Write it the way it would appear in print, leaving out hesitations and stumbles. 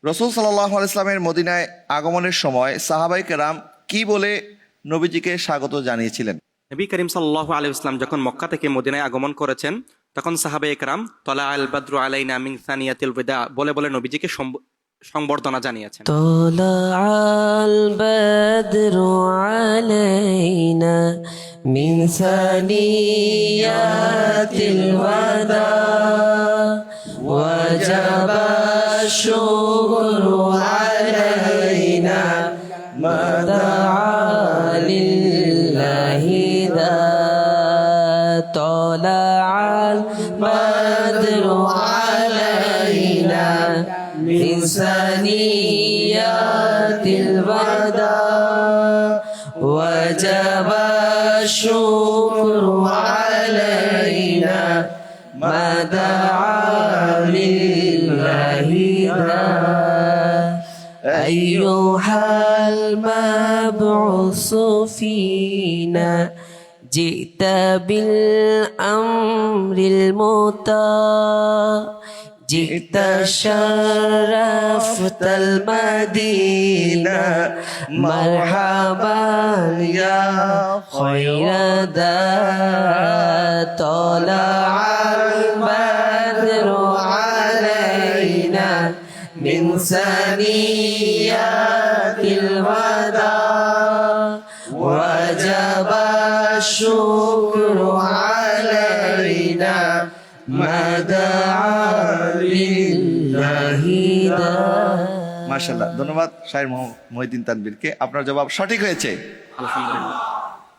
রাসূল সাল্লাল্লাহু আলাইহি ওয়াসাল্লামের মদিনায় আগমনের সময় সাহাবায়ে কেরাম কি বলে নবীজিকে স্বাগত জানিয়েছিলেন? নবী করিম সাল্লাল্লাহু আলাইহি ওয়াসাল্লাম যখন মক্কা থেকে মদিনায় আগমন করেছেন, তখন সাহাবায়ে কেরাম তলা আল বাদরু আলাইনা মিন সানিয়াতিল বিদা বলে বলে নবীজিকে সংবর্ধনা জানিয়েছেন। طلع البدر علينا من ثنيات الوداع وجب الشكر علينا ما دعا لله ذا طلع البدر علينا من ثنيات الوداع وجب الشكر علينا ما دعا لله ذا أيها المبعوث فينا جئت بالأمر المطاع جئت شرفت المدينة مرحبا يا خير ذا طلع البدر علينا من ثنيات الوداع وجب الشكر علينا ما دعا لله ذا। মাশাআল্লাহ, ধন্যবাদ শাহের মহিউদ্দিন তানভীরকে। আপনার জবাব সঠিক হয়েছে। আলহামদুলিল্লাহ।